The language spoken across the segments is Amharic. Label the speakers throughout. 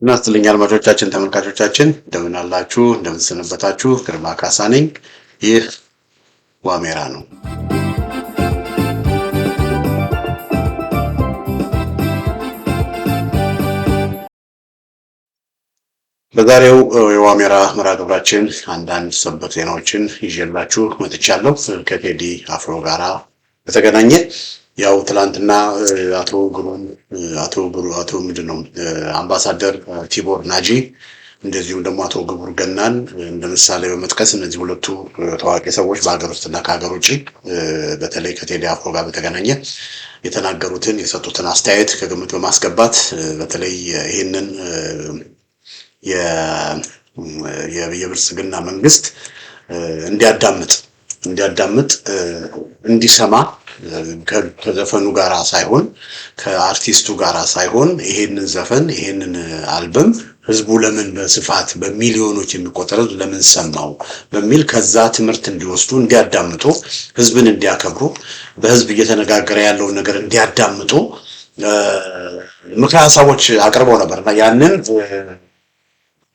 Speaker 1: እናስተልኛ አድማጮቻችን ተመልካቾቻችን እንደምን አላችሁ እንደምን ሰነበታችሁ ግርማ ካሳ ነኝ ይህ ዋሜራ ነው በዛሬው የዋሜራ መራግብራችን አንዳንድ ሰበር ዜናዎችን ይዤላችሁ መጥቻለሁ ከቴዲ አፍሮ ጋራ በተገናኘ ያው ትላንትና አቶ ምንድነው አምባሳደር ቲቦር ናጂ እንደዚሁም ደግሞ አቶ ግቡር ገናን እንደምሳሌ በመጥቀስ እነዚህ ሁለቱ ታዋቂ ሰዎች በአገር ውስጥና ከሀገር ውጪ በተለይ ከቴዲ አፍሮ ጋር በተገናኘ የተናገሩትን የሰጡትን አስተያየት ከግምት በማስገባት በተለይ ይሄንን የብልጽግና መንግስት እንዲያዳምጥ እንዲሰማ ከዘፈኑ ጋራ ሳይሆን ከአርቲስቱ ጋራ ሳይሆን ይሄንን ዘፈን ይሄንን አልበም ህዝቡ ለምን በስፋት በሚሊዮኖች የሚቆጠር ለምን ሰማው በሚል ከዛ ትምህርት እንዲወስዱ እንዲያዳምጡ ህዝብን እንዲያከብሩ በህዝብ እየተነጋገረ ያለው ነገር እንዲያዳምጡ ምክረ ሀሳቦች አቅርበው ነበርና ያንን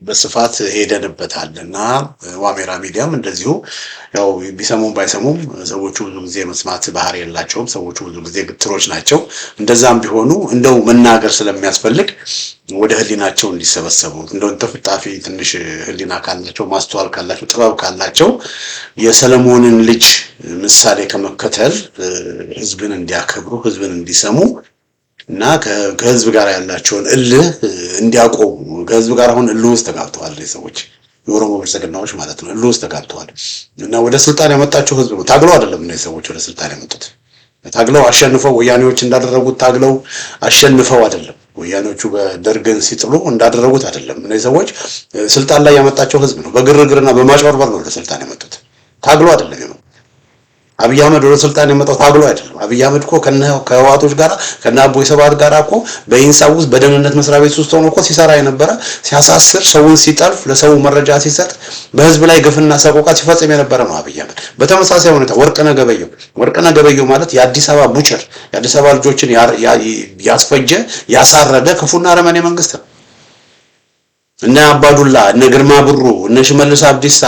Speaker 1: በስፋት ሄደንበታልና ዋሜራ ሚዲያም እንደዚሁ ያው ቢሰሙም ባይሰሙም ሰዎቹ ብዙ ጊዜ መስማት ባህሪ የላቸውም ሰዎቹ ብዙ ጊዜ ግትሮች ናቸው እንደዛም ቢሆኑ እንደው መናገር ስለሚያስፈልግ ወደ ህሊናቸው እንዲሰበሰቡ እንደው ተፍጣፊ ትንሽ ህሊና ካላቸው ማስተዋል ካላቸው ጥበብ ካላቸው የሰለሞንን ልጅ ምሳሌ ከመከተል ህዝብን እንዲያከብሩ ህዝብን እንዲሰሙ እና ከህዝብ ጋር ያላቸውን እልህ እንዲያቆሙ ከህዝብ ጋር አሁን እልህ ውስጥ ተጋብተዋል ሰዎች የኦሮሞ ብልጽግናዎች ማለት ነው እልህ ውስጥ ተጋብተዋል እና ወደ ስልጣን ያመጣቸው ህዝብ ነው ታግለው አይደለም እነዚህ ሰዎች ወደ ስልጣን ያመጡት ታግለው አሸንፈው ወያኔዎች እንዳደረጉት ታግለው አሸንፈው አይደለም ወያኔዎቹ በደርግን ሲጥሉ እንዳደረጉት አይደለም እነዚህ ሰዎች ስልጣን ላይ ያመጣቸው ህዝብ ነው በግርግርና በማጭበርበር ነው ወደ ስልጣን ያመጡት ታግለው አይደለም አብይ አህመድ ወደ ስልጣን የመጣው ታግሎ አይደለም አብይ አህመድ እኮ ከህዋቶች ጋር ከናቦይ ሰባት ጋር እኮ በኢንሳው ውስጥ በደህንነት መስሪያ ቤት ውስጥ ሆኖ እኮ ሲሰራ የነበረ ሲያሳስር ሰውን ሲጠልፍ ለሰው መረጃ ሲሰጥ በህዝብ ላይ ግፍና ሰቆቃ ሲፈጽም የነበረ ነው አብይ አህመድ በተመሳሳይ ሁኔታ ወርቅነህ ገበየሁ ማለት የአዲስ አበባ ቡቸር የአዲስ አበባ ልጆችን ያስፈጀ ያሳረደ ክፉና አረመኔ መንግስት ነው እና አባዱላ እነ ግርማ ብሩ እነ ሽመልስ አብዲሳ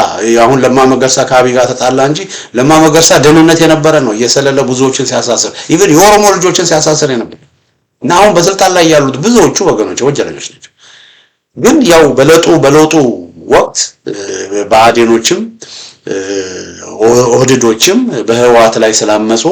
Speaker 1: አሁን ለማ መገርሳ ከአብይ ጋር ተጣላ እንጂ ለማ መገርሳ ደህንነት የነበረ ነው የሰለለ ብዙዎችን ሲያሳስር ኢቭን የኦሮሞ ልጆችን ሲያሳስር የነበረ እና አሁን በስልጣን ላይ ያሉት ብዙዎቹ ወገኖች ወንጀለኞች ናቸው ግን ያው በለጡ ወቅት ባዴኖችም ኦህዴዶችም በህዋት ላይ ስላመጹ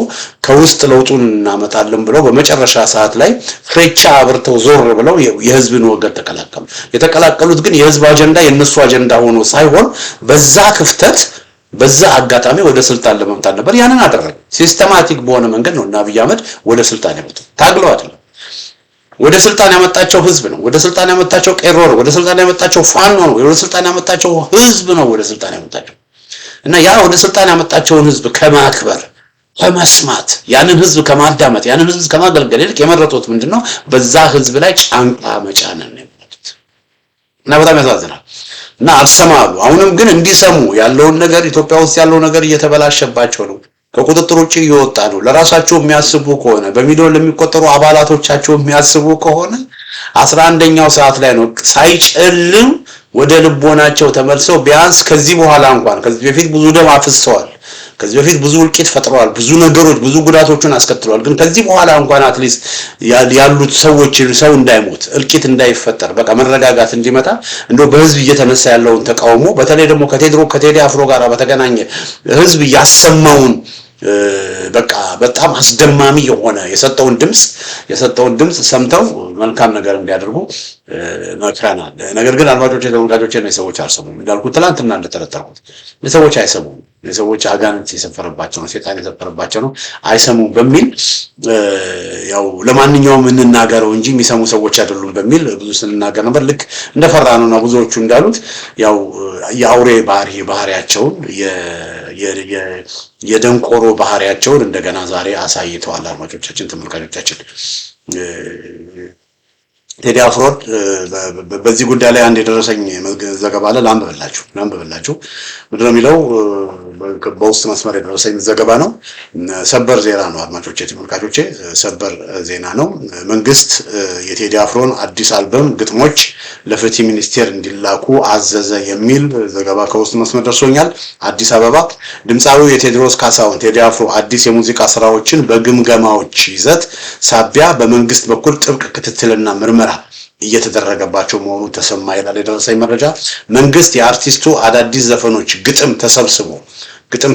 Speaker 1: ከውስጥ ለውጡን እናመጣለን ብለው በመጨረሻ ሰዓት ላይ ፍሬቻ አብርተው ዞር ብለው የህዝብን ወገን ተቀላቀሉ የተቀላቀሉት ግን የህዝብ አጀንዳ የነሱ አጀንዳ ሆኖ ሳይሆን በዛ ክፍተት በዛ አጋጣሚ ወደ ስልጣን ለመምጣት ነበር ያንን አደረገ ሲስተማቲክ በሆነ መንገድ ነው እና አብይ አህመድ ወደ ስልጣን ያመጡት ታግለው አይደለም ወደ ስልጣን ያመጣቸው ህዝብ ነው ወደ ስልጣን ያመጣቸው ቄሮ ነው ወደ ስልጣን ያመጣቸው ፋኖ ነው ወደ ስልጣን ያመጣቸው ህዝብ ነው ወደ ስልጣን ያመጣቸው እና ያ ወደ ስልጣን ያመጣቸውን ህዝብ ከማክበር ከመስማት ያንን ህዝብ ከማዳመጥ ያንን ህዝብ ከማገልገል ይልቅ የመረጡት ምንድነው በዛ ህዝብ ላይ ጫንቃ መጫንን ነው የሚሉት እና በጣም ያሳዝናል እና አልሰማሉ አሁንም ግን እንዲሰሙ ያለውን ነገር ኢትዮጵያ ውስጥ ያለው ነገር እየተበላሸባቸው ነው ከቁጥጥር ውጪ እየወጣ ነው ለራሳቸው የሚያስቡ ከሆነ በሚሊዮን ለሚቆጠሩ አባላቶቻቸው የሚያስቡ ከሆነ 11ኛው ሰዓት ላይ ነው ሳይጨልም ወደ ልቦናቸው ተመልሰው ቢያንስ ከዚህ በኋላ እንኳን ከዚህ በፊት ብዙ ደም አፍሰዋል ከዚህ በፊት ብዙ ውልቂት ፈጥረዋል ብዙ ነገሮች ብዙ ጉዳቶችን አስከትለዋል ግን ከዚህ በኋላ እንኳን አትሊስት ያሉት ሰዎች ሰው እንዳይሞት እልቂት እንዳይፈጠር በቃ መረጋጋት እንዲመጣ እንደው በህዝብ እየተነሳ ያለውን ተቃውሞ በተለይ ደግሞ ከቴዲ አፍሮ ጋር በተገናኘ ህዝብ ያሰማውን በቃ በጣም አስደማሚ የሆነ የሰጠውን ድምጽ ሰምተው መልካም ነገር እንዲያደርጉ መክረናል ነገር ግን አድማጮች ተመልካቾች እና ሰዎች አልሰሙም እንዳልኩት ትላንትና እንደተረተርኩት ሰዎች አይሰሙም ሰዎች አጋንንት የሰፈረባቸው ነው ሰይጣን የሰፈረባቸው ነው አይሰሙም በሚል ያው ለማንኛውም እንናገረው እንጂ የሚሰሙ ሰዎች አይደሉም በሚል ብዙ ስንናገር ነበር ልክ እንደፈራነውና ብዙዎቹ እንዳሉት ያው የአውሬ ባህሪያቸውን የደንቆሮ ባህሪያቸውን እንደገና ዛሬ አሳይተዋል አድማጮቻችን ተመልካቾቻችን ቴዲ አፍሮ በዚህ ጉዳይ ላይ አንድ የደረሰኝ ዘገባ አለ ላንብብላችሁ ምንድነው የሚለው በውስጥ መስመር የደረሰኝ ዘገባ ነው። ሰበር ዜና ነው አድማጮቼ፣ ተመልካቾቼ ሰበር ዜና ነው። መንግስት የቴዲ አፍሮን አዲስ አልበም ግጥሞች ለፍትህ ሚኒስቴር እንዲላኩ አዘዘ የሚል ዘገባ ከውስጥ መስመር ደርሶኛል። አዲስ አበባ ድምፃዊው የቴዎድሮስ ካሳሁን ቴዲ አፍሮ አዲስ የሙዚቃ ስራዎችን በግምገማዎች ይዘት ሳቢያ በመንግስት በኩል ጥብቅ ክትትልና ምርመራ እየተደረገባቸው መሆኑ ተሰማ ይላል የደረሰኝ መረጃ። መንግስት የአርቲስቱ አዳዲስ ዘፈኖች ግጥም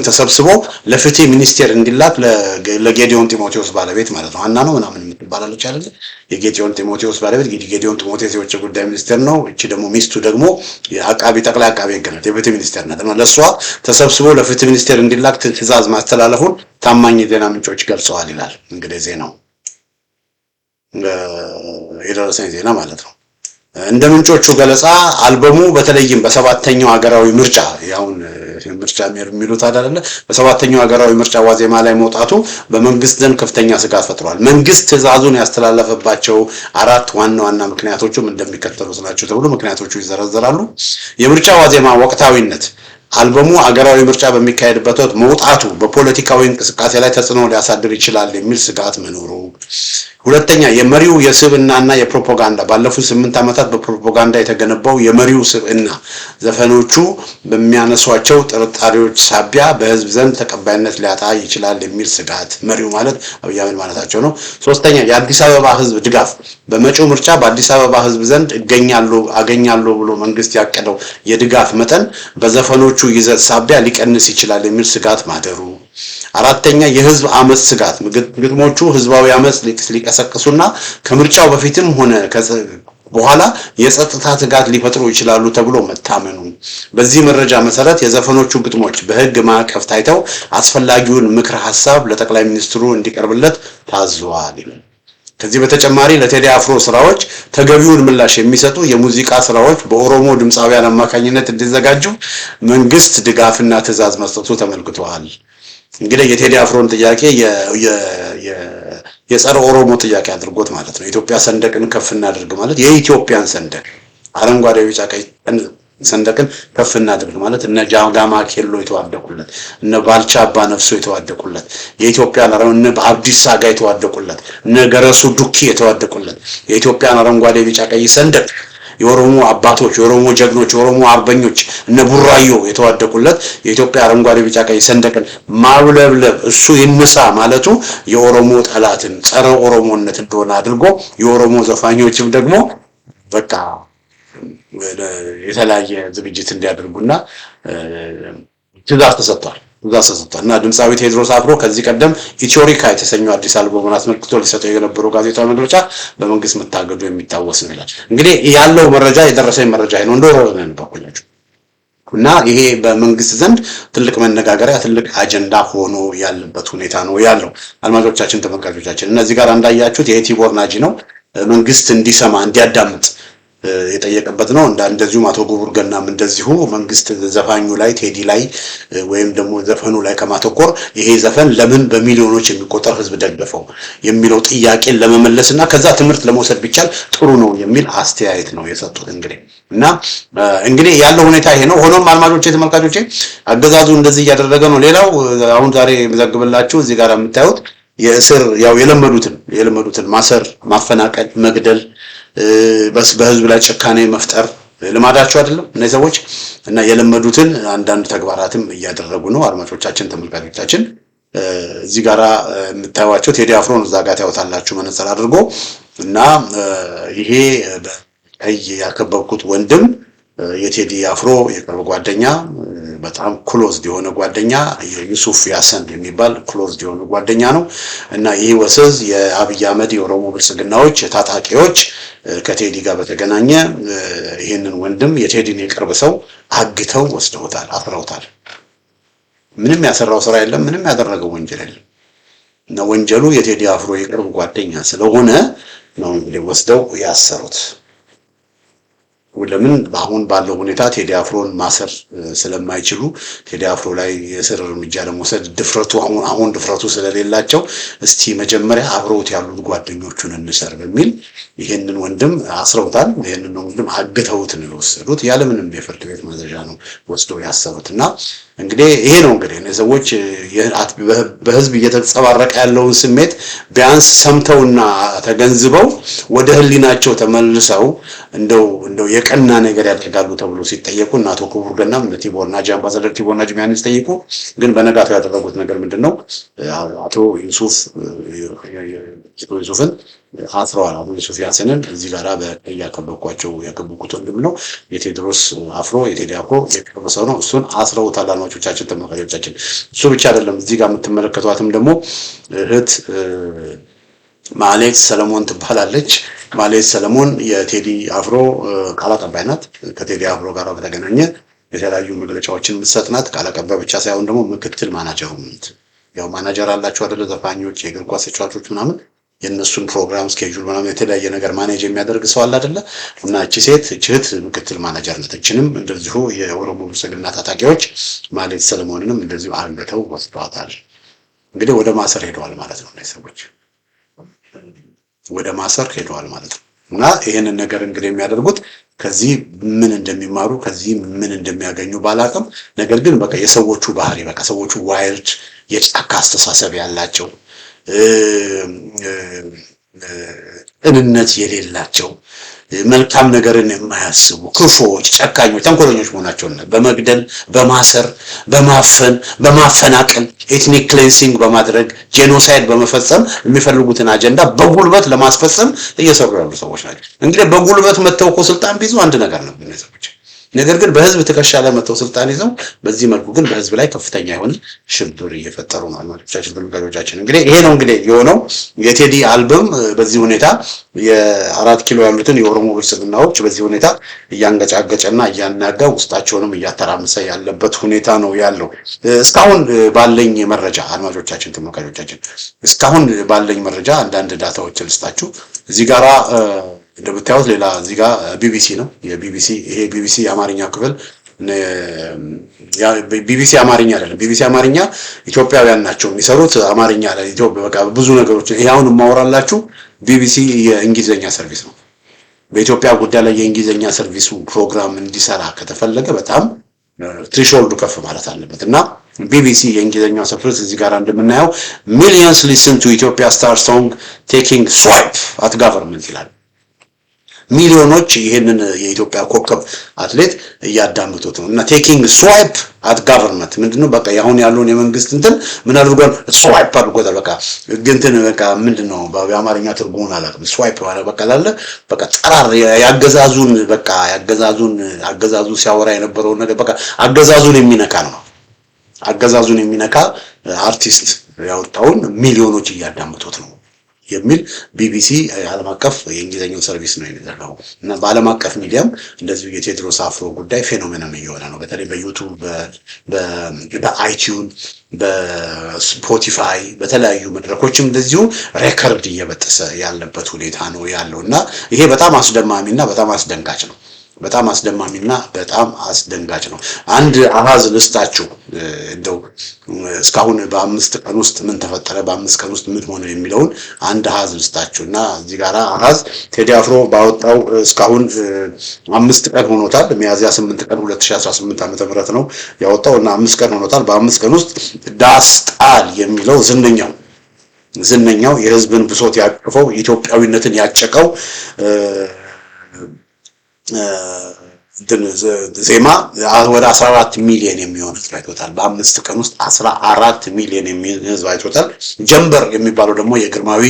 Speaker 1: ተሰብስቦ ለፍትህ ሚኒስቴር እንዲላክ ለጌዲዮን ጢሞቴዎስ ባለቤት ማለት ነው አና ነው ምናምን የምትባላለች አይደል? የጌዲዮን ጢሞቴዎስ ባለቤት ጌዲዮን ጢሞቴዎስ የውጭ ጉዳይ ሚኒስቴር ነው። እቺ ደግሞ ሚስቱ ደግሞ ጠቅላይ አቃቤ ሕግ ናት፣ የፍትህ ሚኒስቴር ናት። ለሷ ተሰብስቦ ለፍትህ ሚኒስቴር እንዲላክ ትዕዛዝ ማስተላለፉን ታማኝ የዜና ምንጮች ገልጸዋል ይላል እንግዲህ ዜናው የደረሰኝ ዜና ማለት ነው። እንደ ምንጮቹ ገለጻ አልበሙ በተለይም በሰባተኛው ሀገራዊ ምርጫ ያውን ምርጫ የሚሉት አይደለ በሰባተኛው ሀገራዊ ምርጫ ዋዜማ ላይ መውጣቱ በመንግስት ዘንድ ከፍተኛ ስጋት ፈጥሯል። መንግስት ትዕዛዙን ያስተላለፈባቸው አራት ዋና ምክንያቶችም እንደሚከተሉት ናቸው ተብሎ ምክንያቶቹ ይዘረዘራሉ። የምርጫ ዋዜማ ወቅታዊነት፣ አልበሙ ሀገራዊ ምርጫ በሚካሄድበት ወቅት መውጣቱ በፖለቲካዊ እንቅስቃሴ ላይ ተጽዕኖ ሊያሳድር ይችላል የሚል ስጋት መኖሩ። ሁለተኛ የመሪው የስብዕናና የፕሮፓጋንዳ ባለፉት 8 ዓመታት በፕሮፓጋንዳ የተገነባው የመሪው ስብዕና ዘፈኖቹ በሚያነሷቸው ጥርጣሬዎች ሳቢያ በህዝብ ዘንድ ተቀባይነት ሊያጣ ይችላል የሚል ስጋት፣ መሪው ማለት አብይ አህመድ ማለታቸው ነው። ሶስተኛ የአዲስ አበባ ህዝብ ድጋፍ፣ በመጪው ምርጫ በአዲስ አበባ ህዝብ ዘንድ አገኛለሁ ብሎ መንግስት ያቀደው የድጋፍ መጠን በዘፈኖቹ ይዘት ሳቢያ ሊቀንስ ይችላል የሚል ስጋት ማደሩ። አራተኛ የህዝብ አመጽ ስጋት፣ ግጥሞቹ ህዝባዊ አመጽ ሊቀሰቅሱና ከምርጫው በፊትም ሆነ በኋላ የጸጥታ ስጋት ሊፈጥሩ ይችላሉ ተብሎ መታመኑ። በዚህ መረጃ መሰረት የዘፈኖቹ ግጥሞች በህግ ማዕቀፍ ታይተው አስፈላጊውን ምክረ ሐሳብ ለጠቅላይ ሚኒስትሩ እንዲቀርብለት ታዟል። ከዚህ በተጨማሪ ለቴዲ አፍሮ ስራዎች ተገቢውን ምላሽ የሚሰጡ የሙዚቃ ስራዎች በኦሮሞ ድምፃውያን አማካኝነት እንዲዘጋጁ መንግስት ድጋፍና ትዕዛዝ መስጠቱ ተመልክቷል። እንግዲህ የቴዲ አፍሮን ጥያቄ የጸረ ኦሮሞ ጥያቄ አድርጎት ማለት ነው። ኢትዮጵያ ሰንደቅን ከፍ እናድርግ ማለት የኢትዮጵያን ሰንደቅ አረንጓዴ፣ ቢጫ፣ ቀይ ሰንደቅን ከፍ እናድርግ ማለት እነ ጃጋማ ኬሎ የተዋደቁለት፣ እነ ባልቻ አባ ነፍሶ የተዋደቁለት፣ የኢትዮጵያን እነ አብዲሳ አጋ የተዋደቁለት፣ እነ ገረሱ ዱኪ የተዋደቁለት የኢትዮጵያን አረንጓዴ፣ ቢጫ፣ ቀይ ሰንደቅ የኦሮሞ አባቶች፣ የኦሮሞ ጀግኖች፣ የኦሮሞ አርበኞች እነ ቡራዮ የተዋደቁለት የኢትዮጵያ አረንጓዴ፣ ቢጫ፣ ቀይ ሰንደቅን ማውለብለብ እሱ ይነሳ ማለቱ የኦሮሞ ጠላትን ጸረ ኦሮሞነት እንደሆነ አድርጎ የኦሮሞ ዘፋኞችም ደግሞ በቃ የተለያየ ዝግጅት እንዲያደርጉና ትዕዛዝ ተሰጥቷል እና ድምፃዊ ቴዎድሮስ አፍሮ ከዚህ ቀደም ኢትዮሪካ የተሰኘው አዲስ አልበሙን አስመልክቶ ሊሰጠው የነበረው ጋዜጣዊ መግለጫ በመንግስት መታገዱ የሚታወስ ነው ይላል። እንግዲህ ያለው መረጃ የደረሰኝ መረጃ ነው እንደወረደን በኩላችሁ እና ይሄ በመንግስት ዘንድ ትልቅ መነጋገሪያ ትልቅ አጀንዳ ሆኖ ያለበት ሁኔታ ነው ያለው። አድማጮቻችን፣ ተመልካቾቻችን እነዚህ ጋር እንዳያችሁት የቲቦር ናጂ ነው መንግስት እንዲሰማ እንዲያዳምጥ የጠየቀበት ነው። እንደዚሁም አቶ ጉቡር ገናም እንደዚሁ መንግስት ዘፋኙ ላይ ቴዲ ላይ ወይም ደግሞ ዘፈኑ ላይ ከማተኮር ይሄ ዘፈን ለምን በሚሊዮኖች የሚቆጠር ህዝብ ደገፈው የሚለው ጥያቄን ለመመለስና ከዛ ትምህርት ለመውሰድ ቢቻል ጥሩ ነው የሚል አስተያየት ነው የሰጡት። እንግዲህ ያለው ሁኔታ ይሄ ነው። ሆኖም አድማጮቼ፣ ተመልካቾቼ አገዛዙ እንደዚህ እያደረገ ነው። ሌላው አሁን ዛሬ መዘግብላችሁ እዚህ ጋር የምታዩት የእስር ያው የለመዱትን ማሰር፣ ማፈናቀል፣ መግደል በህዝብ ላይ ጭካኔ መፍጠር ልማዳቸው አይደለም እነዚህ ሰዎች እና የለመዱትን አንዳንድ ተግባራትም እያደረጉ ነው። አድማጮቻችን፣ ተመልካቾቻችን እዚህ ጋራ የምታዩዋቸው ቴዲ አፍሮን እዛ ጋር ታዩታላችሁ መነጽር አድርጎ እና ይሄ በቀይ ያከበብኩት ወንድም የቴዲ አፍሮ የቅርብ ጓደኛ በጣም ክሎዝድ የሆነ ጓደኛ የዩሱፍ ያሰን የሚባል ክሎዝድ የሆነ ጓደኛ ነው እና ይህ ወስዝ የአብይ አህመድ የኦሮሞ ብልጽግናዎች ታጣቂዎች ከቴዲ ጋር በተገናኘ ይሄንን ወንድም የቴዲን የቅርብ ሰው አግተው ወስደውታል፣ አፍረውታል። ምንም ያሰራው ስራ የለም፣ ምንም ያደረገው ወንጀል የለም እና ወንጀሉ የቴዲ አፍሮ የቅርብ ጓደኛ ስለሆነ ነው እንግዲህ ወስደው ያሰሩት። ለምን አሁን ባለው ሁኔታ ቴዲ አፍሮን ማሰር ስለማይችሉ ቴዲ አፍሮ ላይ የስር እርምጃ ለመውሰድ ድፍረቱ ስለሌላቸው እስቲ መጀመሪያ አብረውት ያሉት ጓደኞቹን እንሰር በሚል ይሄንን ወንድም አስረውታል። ይሄንን ወንድም አግተውት ነው የወሰዱት። ያለምንም የፍርድ ቤት ማዘዣ ነው ወስደው ያሰሩትና እንግዲህ ይሄ ነው እንግዲህ ሰዎች በህዝብ እየተንጸባረቀ ያለውን ስሜት ቢያንስ ሰምተውና ተገንዝበው ወደ ህሊናቸው ተመልሰው እንደው የቀና ነገር ያደርጋሉ ተብሎ ሲጠየቁ እና አቶ ክቡር ገናም ቲቦና አምባሳደር ቲቦና ጅሚያን ሲጠይቁ ግን በነጋታው ያደረጉት ነገር ምንድነው? አቶ ዩሱፍን አስረዋል። አቶ ዩሱፍ ያሲንን እዚህ ጋራ ያከበብኳቸው ያከበብኩት ወንድም ነው። የቴዎድሮስ አፍሮ የቴዲ አፍሮ የቅርብ ሰው ነው። እሱን አስረውታል። አድማጮቻችን፣ ተመልካቾቻችን እሱ ብቻ አይደለም። እዚህ ጋር የምትመለከቷትም ደግሞ እህት ማሌት ሰለሞን ትባላለች። ማሌት ሰለሞን የቴዲ አፍሮ ቃል አቀባይ ናት። ከቴዲ አፍሮ ጋር በተገናኘ የተለያዩ መግለጫዎችን የምትሰጥ ናት። ቃል አቀባይ ብቻ ሳይሆን ደግሞ ምክትል ማናጀር ናት። ያው ማናጀር አላቸው አይደለ? ዘፋኞች፣ የእግር ኳስ ተጫዋቾች ምናምን የነሱን ፕሮግራም ስኬጁል ምናምን የተለያየ ነገር ማኔጅ የሚያደርግ ሰው አለ አይደለ? እና እቺ ሴት እህት ምክትል ማናጀር ነች። እችንም እንደዚሁ የኦሮሞ ብልጽግና ታጣቂዎች ማሌት ሰለሞንንም እንደዚሁ አንገተው ወስደዋታል። እንግዲህ ወደ ማሰር ሄደዋል ማለት ነው። እነዚህ ሰዎች ወደ ማሰር ሄደዋል ማለት ነው። እና ይሄንን ነገር እንግዲህ የሚያደርጉት ከዚህ ምን እንደሚማሩ ከዚህ ምን እንደሚያገኙ ባላቅም፣ ነገር ግን በቃ የሰዎቹ ባህሪ በቃ ሰዎቹ ዋይልድ የጫካ አስተሳሰብ ያላቸው ቅንነት የሌላቸው መልካም ነገርን የማያስቡ ክፉዎች፣ ጨካኞች፣ ተንኮለኞች መሆናቸውን በመግደል በማሰር በማፈን በማፈናቀል ኤትኒክ ክሌንሲንግ በማድረግ ጄኖሳይድ በመፈጸም የሚፈልጉትን አጀንዳ በጉልበት ለማስፈጸም እየሰሩ ያሉ ሰዎች ናቸው። እንግዲህ በጉልበት መተው እኮ ስልጣን ቢይዙ አንድ ነገር ነው ሰዎች። ነገር ግን በህዝብ ትከሻ ላይ መተው ስልጣን ይዘው በዚህ መልኩ ግን በህዝብ ላይ ከፍተኛ የሆነ ሽብር እየፈጠሩ ነው። አድማጮቻችን፣ ተመልካቾቻችን እንግዲህ ይሄ ነው እንግዲህ የሆነው። የቴዲ አልበም በዚህ ሁኔታ የ4 ኪሎ ያሉትን የኦሮሞ ብልጽግናዎች በዚህ ሁኔታ እያንገጫገጨና እያናጋ ውስጣቸውንም እያተራመሰ ያለበት ሁኔታ ነው ያለው። እስካሁን ባለኝ መረጃ አድማጮቻችን፣ ተመልካቾቻችን እስካሁን ባለኝ መረጃ አንዳንድ ዳታዎች ልስጣችሁ። እዚህ ጋራ እንደምታዩት ሌላ እዚህ ጋር ቢቢሲ ነው። ይሄ ቢቢሲ የአማርኛ ክፍል ቢቢሲ አማርኛ አይደለም። ቢቢሲ አማርኛ ኢትዮጵያውያን ናቸው የሚሰሩት። አማርኛ ላይ ኢትዮጵያ በቃ ብዙ ነገሮች ይሄ አሁን የማወራላችሁ ቢቢሲ የእንግሊዘኛ ሰርቪስ ነው። በኢትዮጵያ ጉዳይ ላይ የእንግሊዘኛ ሰርቪሱ ፕሮግራም እንዲሰራ ከተፈለገ በጣም ትሪሾልዱ ከፍ ማለት አለበት እና ቢቢሲ የእንግሊዘኛው ሰርቪስ እዚህ ጋር እንደምናየው ሚሊየንስ ሊስን ቱ ኢትዮጵያ ስታር ሶንግ ቴኪንግ ስዋይፕ አት ጋቨርንመንት ይላል። ሚሊዮኖች ይሄንን የኢትዮጵያ ኮከብ አትሌት እያዳመጡት ነው እና ቴኪንግ ስዋይፕ አት ጋቨርንመንት ምንድነው? በቃ አሁን ያለውን የመንግስት እንትን ምን አድርጓል? ስዋይፕ አድርጎታል። በቃ እንትን በቃ ምንድነው በአማርኛ ትርጉሙን አላውቅም። ስዋይፕ ማለት በቃ ላለ በቃ ጠራር ያገዛዙን በቃ አገዛዙ ሲያወራ የነበረው ነገር በቃ አገዛዙን የሚነካ ነው። አገዛዙን የሚነካ አርቲስት ያወጣውን ሚሊዮኖች እያዳመጡት ነው የሚል ቢቢሲ ዓለም አቀፍ የእንግሊዘኛው ሰርቪስ ነው የሚዘራው እና በዓለም አቀፍ ሚዲያም እንደዚሁ የቴዎድሮስ አፍሮ ጉዳይ ፌኖሜናል እየሆነ ነው። በተለይ በዩቲዩብ በአይቲዩን በስፖቲፋይ በተለያዩ መድረኮችም እንደዚሁ ሬከርድ እየበጠሰ ያለበት ሁኔታ ነው ያለው እና ይሄ በጣም አስደማሚና በጣም አስደንጋጭ ነው። በጣም አስደማሚና በጣም አስደንጋጭ ነው። አንድ አሃዝ ልስጣችሁ እንደው እስካሁን በ5 ቀን ውስጥ ምን ተፈጠረ፣ በ5 ቀን ውስጥ ምን ሆነ የሚለውን አንድ አሃዝ ልስጣችሁና እዚህ ጋር አሃዝ ቴዲ አፍሮ ባወጣው እስካሁን 5 ቀን ሆኖታል። ሚያዝያ 8 ቀን 2018 ዓ.ም ነው ያወጣውና 5 ቀን ሆኖታል። በ5 ቀን ውስጥ ዳስ ጣል የሚለው ዝነኛው የህዝብን ብሶት ያቀፈው ኢትዮጵያዊነትን ያጨቀው ዜማ ወደ 14 ሚሊዮን የሚሆን ህዝብ አይቶታል። በ5 ቀን ውስጥ 14 ሚሊዮን የሚሆን ህዝብ አይቶታል። ጀንበር የሚባለው ደግሞ የግርማዊ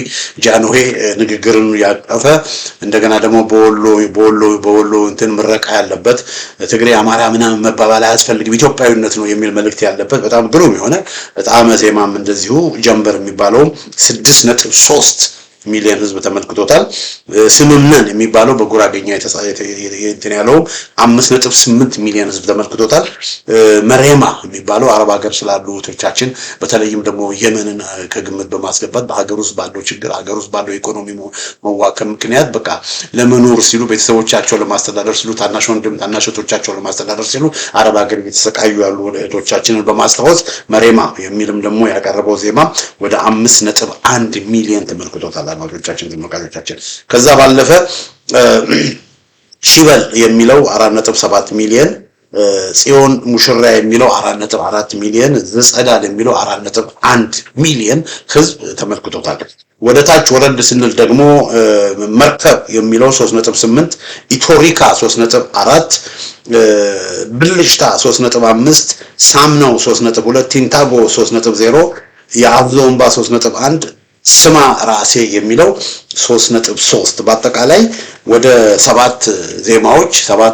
Speaker 1: ጃንሆይ ንግግርን ያቀፈ እንደገና ደግሞ በወሎ እንትን ምረቃ ያለበት ትግሬ አማራ ምናምን መባባል አያስፈልግም ኢትዮጵያዊነት ነው የሚል መልእክት ያለበት በጣም ግሩም የሆነ በጣም ዜማም እንደዚሁ ጀንበር የሚባለው 6.3 ሚሊዮን ህዝብ ተመልክቶታል። ስምምነን የሚባለው በጉራጌኛ እንትን ያለው 5.8 ሚሊዮን ህዝብ ተመልክቶታል። መሬማ የሚባለው አረብ ሀገር ስላሉ እህቶቻችን በተለይም ደግሞ የመንን ከግምት በማስገባት በሀገር ውስጥ ባለው ችግር ሀገር ውስጥ ባለው ኢኮኖሚ መዋከም ምክንያት በቃ ለመኖር ሲሉ ቤተሰቦቻቸውን ለማስተዳደር ሲሉ ታናሽ ወንድም ታናሽ እህቶቻቸውን ለማስተዳደር ሲሉ አረብ ሀገር እየተሰቃዩ ያሉ እህቶቻችንን በማስታወስ መሬማ የሚልም ደግሞ ያቀረበው ዜማ ወደ 5.1 ሚሊዮን ተመልክቶታል። አድማጮቻችን ተመልካቾቻችን ከዛ ባለፈ ሺበል የሚለው 4.7 ሚሊዮን ጽዮን ሙሽራ የሚለው 4.4 ሚሊዮን፣ ዘጸዳል የሚለው 4.1 ሚሊዮን ህዝብ ተመልክቶታል። ወደ ታች ወረድ ስንል ደግሞ መርከብ የሚለው 3.8፣ ኢቶሪካ 3.4፣ ብልሽታ 3.5፣ ሳምናው 3.2፣ ቲንታጎ 3.0፣ የአብዞምባ 3.1፣ ስማ ራሴ የሚለው 3.3 በአጠቃላይ ወደ 7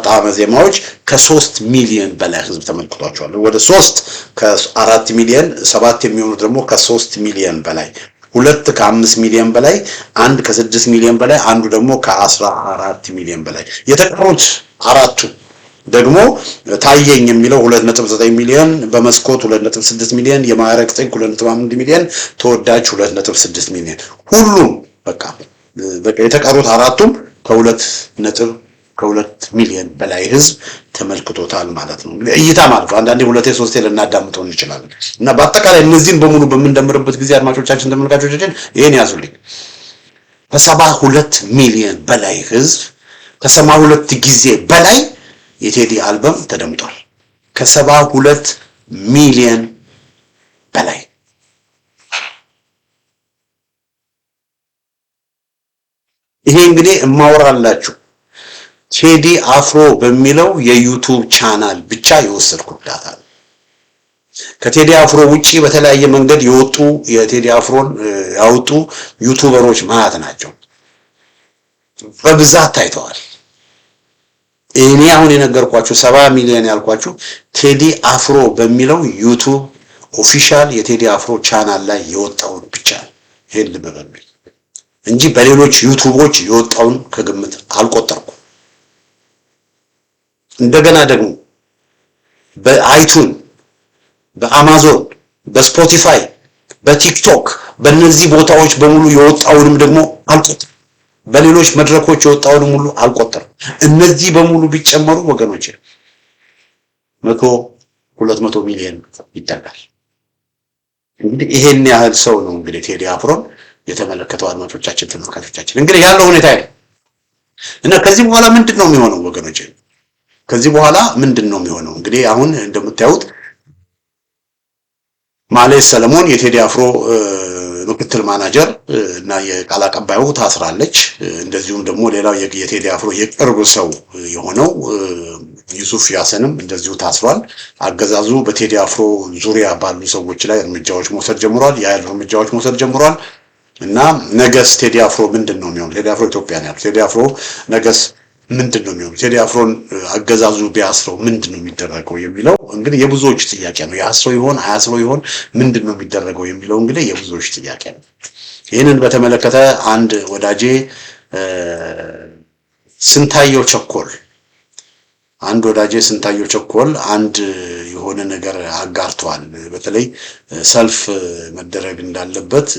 Speaker 1: ጣዕመ ዜማዎች ከ3 ሚሊዮን በላይ ህዝብ ተመልክቷቸዋል። ወደ 3 ከ4 ሚሊዮን 7 የሚሆኑት ደግሞ ከ3 ሚሊዮን በላይ፣ 2 ከ5 ሚሊዮን በላይ፣ 1 ከ6 ሚሊዮን በላይ፣ አንዱ ደግሞ ከ14 ሚሊዮን በላይ። የተቀሩት አራቱ ደግሞ ታየኝ የሚለው 2.9 ሚሊዮን፣ በመስኮት 2.6 ሚሊዮን፣ የማዕረግ ጥግ 2.5 ሚሊዮን፣ ተወዳጅ 2.6 ሚሊዮን። ሁሉም በቃ የተቀሩት አራቱም ከ2 ሚሊዮን በላይ ህዝብ ተመልክቶታል ማለት ነው። እይታ ማለት ነው። አንዳንዴ 2-3 ልናዳምጠው እንችላለን። እና በአጠቃላይ እነዚህን በሙሉ በምንደምርበት ጊዜ አድማጮቻችን፣ ተመልካቾቻችን ይሄን ያዙልኝ። ከ72 ሚሊዮን በላይ ህዝብ ከ72 ጊዜ በላይ የቴዲ አልበም ተደምጧል። ከ72 ሚሊዮን በላይ። ይሄ እንግዲህ እማወራላችሁ ቴዲ አፍሮ በሚለው የዩቲዩብ ቻናል ብቻ የወሰድኩት ዳታ ነው። ከቴዲ አፍሮ ውጪ በተለያየ መንገድ የወጡ የቴዲ አፍሮን ያወጡ ዩቲዩበሮች ማለት ናቸው። በብዛት ታይተዋል። እኔ አሁን የነገርኳችሁ 70 ሚሊዮን ያልኳችሁ ቴዲ አፍሮ በሚለው ዩቲዩብ ኦፊሻል የቴዲ አፍሮ ቻናል ላይ የወጣውን ብቻ ይሄን ልብ በሉ እንጂ በሌሎች ዩቲዩቦች የወጣውን ከግምት አልቆጠርኩም። እንደገና ደግሞ በአይቱን፣ በአማዞን፣ በስፖቲፋይ፣ በቲክቶክ በእነዚህ ቦታዎች በሙሉ የወጣውንም ደግሞ አልቆጠርኩም። በሌሎች መድረኮች የወጣውንም ሁሉ አልቆጠርም። እነዚህ በሙሉ ቢጨመሩ ወገኖች 100-200 ሚሊዮን ይጠጋል። እንግዲህ ይሄን ያህል ሰው ነው እንግዲህ ቴዲ አፍሮን የተመለከተው። አድማጮቻችን፣ ተመልካቾቻችን እንግዲህ ያለው ሁኔታ ይሄ እና ከዚህ በኋላ ምንድነው የሚሆነው ወገኖች? ከዚህ በኋላ ምንድነው የሚሆነው? እንግዲህ አሁን እንደምታዩት ማሌ ሰለሞን የቴዲ አፍሮ ምክትል ማናጀር እና የቃል አቀባዩ ታስራለች። እንደዚሁም ደግሞ ሌላው የቴዲ አፍሮ የቅርብ ሰው የሆነው ዩሱፍ ያሰንም እንደዚሁ ታስሯል። አገዛዙ በቴዲ አፍሮ ዙሪያ ባሉ ሰዎች ላይ እርምጃዎች መውሰድ ጀምሯል። የኃይል እርምጃዎች መውሰድ ጀምሯል እና ነገስ ቴዲ አፍሮ ምንድነው የሚሆነው? ቴዲ አፍሮ ኢትዮጵያ ነው ያለው። ቴዲ አፍሮ ነገስ ምንድነው የሚሆነው? ቴዲ አፍሮን አገዛዙ ቢያስረው ምንድነው የሚደረገው የሚለው እንግዲህ የብዙዎች ጥያቄ ነው። ያስረው ይሆን አያስረው ይሆን ምንድነው የሚደረገው የሚለው እንግዲህ የብዙዎች ጥያቄ ነው። ይህንን በተመለከተ አንድ ወዳጄ ስንታየው ቸኮል አንድ የሆነ ነገር አጋርቷል። በተለይ ሰልፍ መደረግ እንዳለበት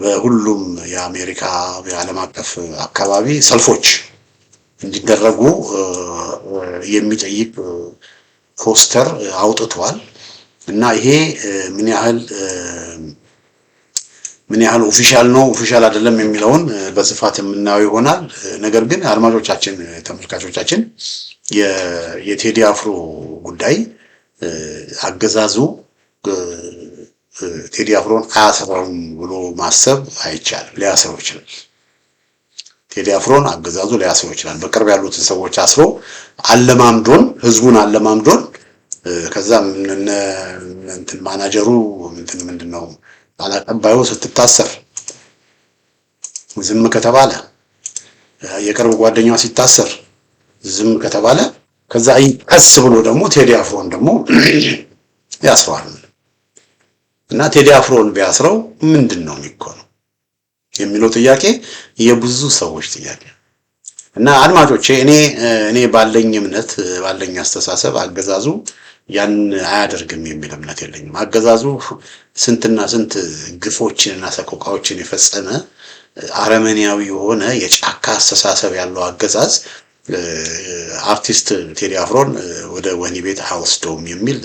Speaker 1: በሁሉም የአሜሪካ የዓለም አቀፍ አካባቢ ሰልፎች እንዲደረጉ የሚጠይቅ ፖስተር አውጥቷል እና ይሄ ምን ያህል ኦፊሻል ነው ኦፊሻል አይደለም የሚለውን በስፋት የምናየው ይሆናል። ነገር ግን አድማጮቻችን፣ ተመልካቾቻችን የቴዲ አፍሮ ጉዳይ አገዛዙ ቴዲ አፍሮን አያስረውም ብሎ ማሰብ አይቻልም። ሊያስረው ይችላል። ቴዲ አፍሮን አገዛዙ ሊያስረው ይችላል። በቅርብ ያሉትን ሰዎች አስሮ አለማምዶን፣ ህዝቡን አለማምዶን ከዛ እንትን ማናጀሩ ምንድነው አላቀባዩ ስትታሰር ዝም ከተባለ፣ የቅርብ ጓደኛዋ ሲታሰር ዝም ከተባለ ከዛ ቀስ ብሎ ደግሞ ቴዲ አፍሮን ደግሞ ያስረዋል እና ቴዲ አፍሮን ቢያስረው ምንድነው የሚሆነው የሚለው ጥያቄ የብዙ ሰዎች ጥያቄ እና አድማጮቼ እኔ ባለኝ እምነት ባለኝ አስተሳሰብ አገዛዙ ያን አያደርግም የሚል እምነት የለኝም። አገዛዙ ስንትና ስንት ግፎችንና ሰቆቃዎችን የፈጸመ አረመኔያዊ የሆነ የጫካ አስተሳሰብ ያለው አገዛዝ አርቲስት ቴዲ አፍሮን ወደ ወህኒ ቤት አይወስደውም የሚል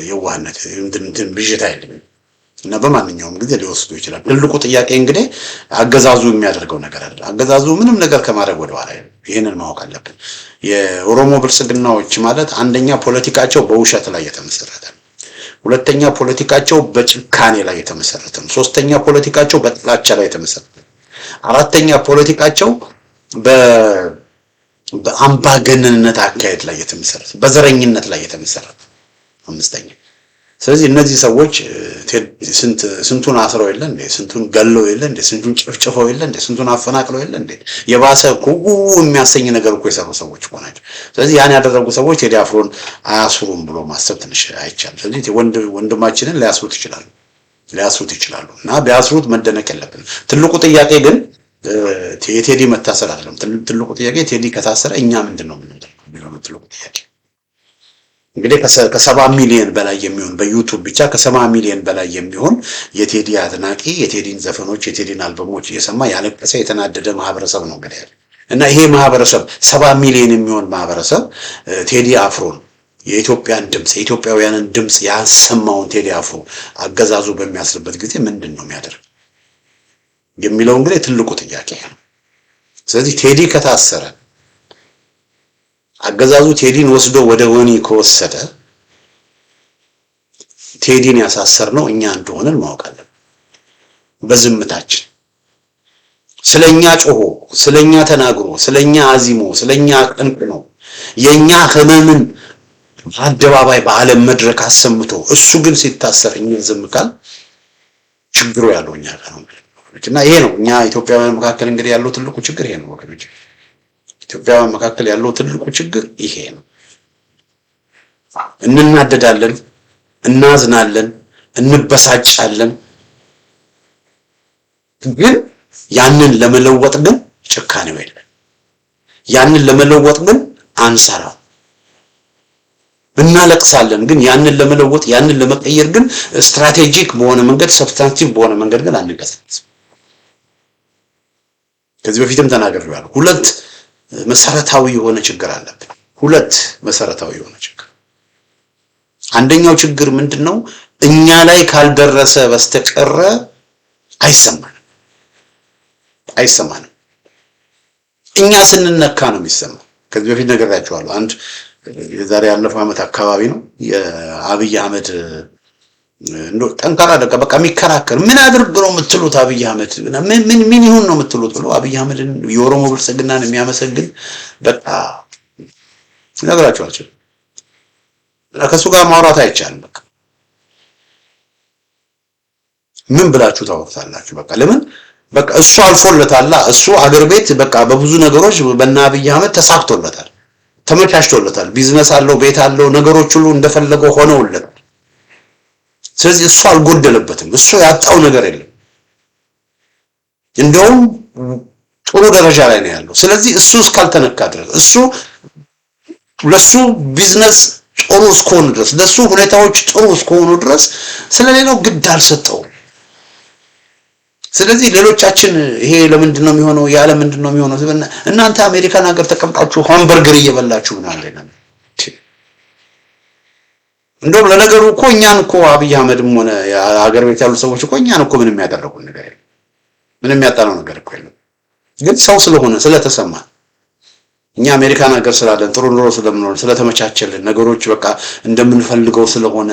Speaker 1: የዋህነት እንትን ብዥታ የለኝም እና በማንኛውም ጊዜ ሊወስዱ ይችላል። ትልቁ ጥያቄ እንግዲህ አገዛዙ የሚያደርገው ነገር አይደል። አገዛዙ ምንም ነገር ከማድረግ ወደ ኋላ ይሄንን ማወቅ አለብን። የኦሮሞ ብልጽግናዎች ማለት አንደኛ ፖለቲካቸው በውሸት ላይ የተመሰረተ ነው። ሁለተኛ ፖለቲካቸው በጭካኔ ላይ የተመሰረተ ነው። ሶስተኛ ፖለቲካቸው በጥላቻ ላይ የተመሰረተ ነው። አራተኛ ፖለቲካቸው በአምባገነንነት አካሄድ ላይ የተመሰረተ በዘረኝነት ላይ የተመሰረተ አምስተኛ። ስለዚህ እነዚህ ሰዎች ስንቱን አስረው የለ እንዴ? ስንቱን ገለው የለ እንዴ? ስንቱን ጨፍጭፈው የለ እንዴ? ስንቱን አፈናቅለው የለ እንዴ? የባሰ ኩጉ የሚያሰኝ ነገር እኮ የሰሩ ሰዎች እኮ ናቸው። ስለዚህ ያን ያደረጉ ሰዎች ቴዲ አፍሮን አያስሩም ብሎ ማሰብ ትንሽ አይቻልም። ስለዚህ ወንድማችንን ሊያስሩት ይችላሉ እና ቢያስሩት መደነቅ የለብንም። ትልቁ ጥያቄ ግን የቴዲ መታሰር አይደለም። ትልቁ ጥያቄ ቴዲ ከታሰረ እኛ ምንድነው የምንለው? ትልቁ ጥያቄ እንግዲህ ከ70 ሚሊዮን በላይ የሚሆን በዩቲዩብ ብቻ ከ70 ሚሊዮን በላይ የሚሆን የቴዲ አድናቂ የቴዲን ዘፈኖች የቴዲን አልበሞች እየሰማ ያለቀሰ የተናደደ ማህበረሰብ ነው እንግዲህ እና ይሄ ማህበረሰብ 70 ሚሊዮን የሚሆን ማህበረሰብ ቴዲ አፍሮን የኢትዮጵያን ድምጽ የኢትዮጵያውያንን ድምጽ ያሰማውን ቴዲ አፍሮ አገዛዙ በሚያስርበት ጊዜ ምንድን ነው የሚያደርግ የሚለው እንግዲህ ትልቁ ጥያቄ ነው። ስለዚህ ቴዲ ከታሰረ አገዛዙ ቴዲን ወስዶ ወደ ወህኒ ከወሰደ ቴዲን ያሳሰርነው እኛ እንደሆነን ማወቅ አለብን። በዝምታችን ስለኛ ጮሆ ስለኛ ተናግሮ ስለኛ አዚሞ ስለኛ ቀንቅኖ የኛ ህመምን አደባባይ በዓለም መድረክ አሰምቶ እሱ ግን ሲታሰር እኛ ዝም ካል ችግሩ ያለው እኛ ጋር ነው እና ይሄ ነው እኛ ኢትዮጵያውያን መካከል እንግዲህ ያለው ትልቁ ችግር ይሄ ነው ወገኖች። ኢትዮጵያውያን መካከል ያለው ትልቁ ችግር ይሄ ነው። እንናደዳለን፣ እናዝናለን፣ እንበሳጫለን። ግን ያንን ለመለወጥ ግን ጭካኔው የለም። ያንን ለመለወጥ ግን አንሰራ። እናለቅሳለን፣ ግን ያንን ለመለወጥ ያንን ለመቀየር ግን ስትራቴጂክ በሆነ መንገድ ሰብስታንቲቭ በሆነ መንገድ ግን አንንቀሳቀስም። ከዚህ በፊትም ተናግሬያለሁ። ሁለት መሰረታዊ የሆነ ችግር አለብን። ሁለት መሰረታዊ የሆነ ችግር። አንደኛው ችግር ምንድነው? እኛ ላይ ካልደረሰ በስተቀር አይሰማንም። እኛ ስንነካ ነው የሚሰማው። ከዚህ በፊት ነግሬያችኋለሁ። አንድ የዛሬ ያለፈው ዓመት አካባቢ ነው የአብይ አህመድ ጠንካራ በቃ የሚከራከር ምን አድርግ ነው የምትሉት? አብይ አህመድ ምን ይሁን ነው የምትሉት ብሎ አብይ አህመድን የኦሮሞ ብልጽግናን የሚያመሰግን በቃ ነግራችኋለሁ። ከሱ ጋር ማውራት አይቻልም። በቃ ምን ብላችሁ ታወቅታላችሁ? በቃ ለምን በቃ እሱ አልፎለታል። እሱ አገር ቤት በቃ በብዙ ነገሮች በእነ አብይ አህመድ ተሳክቶለታል፣ ተመቻችቶለታል። ቢዝነስ አለው፣ ቤት አለው፣ ነገሮች ሁሉ እንደፈለገው ሆነውለታል። ስለዚህ እሱ አልጎደለበትም። እሱ ያጣው ነገር የለም። እንደውም ጥሩ ደረጃ ላይ ነው ያለው። ስለዚህ እሱ እስካልተነካ ድረስ እሱ ለሱ ቢዝነስ ጥሩ እስከሆነ ድረስ ለሱ ሁኔታዎች ጥሩ እስከሆኑ ድረስ ስለሌላው ግድ አልሰጠውም። ስለዚህ ሌሎቻችን ይሄ ለምንድን ነው የሚሆነው? ያለ ምንድን ነው የሚሆነው? እናንተ አሜሪካን ሀገር ተቀምጣችሁ ሃምበርገር እየበላችሁ ማለት ነው። እንደውም ለነገሩ እኮ እኛን እኮ አብይ አህመድም ሆነ የሀገር ቤት ያሉ ሰዎች እኮ እኛን እኮ ምንም ያደረጉን ነገር የለም። ምንም ያጣነው ነገር እኮ የለም። ግን ሰው ስለሆነ ስለተሰማ እኛ አሜሪካን ሀገር ስላለን ጥሩ ኑሮ ስለምንኖር ስለተመቻቸልን ነገሮች በቃ እንደምንፈልገው ስለሆነ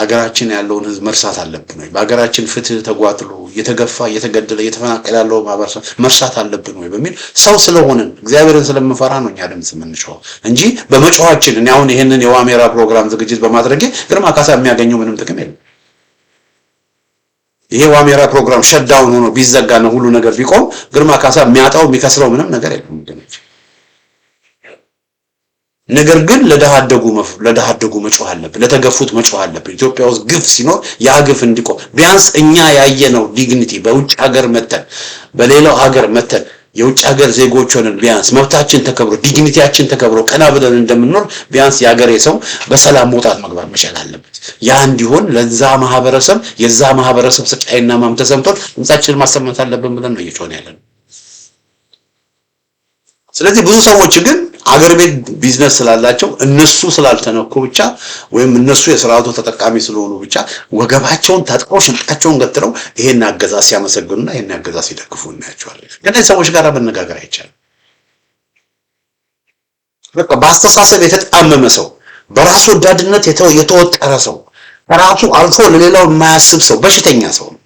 Speaker 1: ሀገራችን ያለውን ህዝብ መርሳት አለብን ወይ? በሀገራችን ፍትህ ተጓድሎ እየተገፋ እየተገደለ እየተፈናቀለ ያለው ማህበረሰብ መርሳት አለብን ወይ በሚል ሰው ስለሆነን እግዚአብሔርን ስለምንፈራ ነው እኛ ድምጽ የምንጮኸው እንጂ በመጮኻችን እኔ አሁን ይሄንን የዋሜራ ፕሮግራም ዝግጅት በማድረጌ ግርማ ካሳ የሚያገኘው ምንም ጥቅም የለም። ይሄ ዋሜራ ፕሮግራም ሸዳውን ሆኖ ቢዘጋ ነው ሁሉ ነገር ቢቆም ግርማ ካሳ የሚያጣው የሚከስረው ምንም ነገር የለም። ነገር ግን ለደሃደጉ መጮህ አለብን፣ ለተገፉት መጮህ አለብን። ኢትዮጵያ ውስጥ ግፍ ሲኖር ያ ግፍ እንዲቆም ቢያንስ እኛ ያየነው ዲግኒቲ በውጭ ሀገር መተን በሌላው ሀገር መተን የውጭ ሀገር ዜጎች ሆነን ቢያንስ መብታችን ተከብሮ ዲግኒቲያችን ተከብሮ ቀና ብለን እንደምንኖር ቢያንስ የሀገሬ ሰው በሰላም መውጣት መግባት መቻል አለበት። ያ እንዲሆን ለዛ ማህበረሰብ የዛ ማህበረሰብ ስቃይና ማም ተሰምቶት ድምጻችንን ማሰማት አለብን ብለን ነው እየጮህን ያለነው። ስለዚህ ብዙ ሰዎች ግን አገር ቤት ቢዝነስ ስላላቸው እነሱ ስላልተነኩ ብቻ ወይም እነሱ የስርዓቱ ተጠቃሚ ስለሆኑ ብቻ ወገባቸውን ታጥቀው ሽንጣቸውን ገትረው ይሄን አገዛዝ ሲያመሰግኑና ይሄን አገዛዝ ሲደግፉ እናያቸዋለን። ከነዚህ ሰዎች ጋር መነጋገር አይቻልም። በቃ በአስተሳሰብ የተጣመመ ሰው፣ በራሱ ወዳድነት የተወጠረ ሰው፣ ራሱ አልፎ ለሌላው የማያስብ ሰው፣ በሽተኛ ሰው ነው።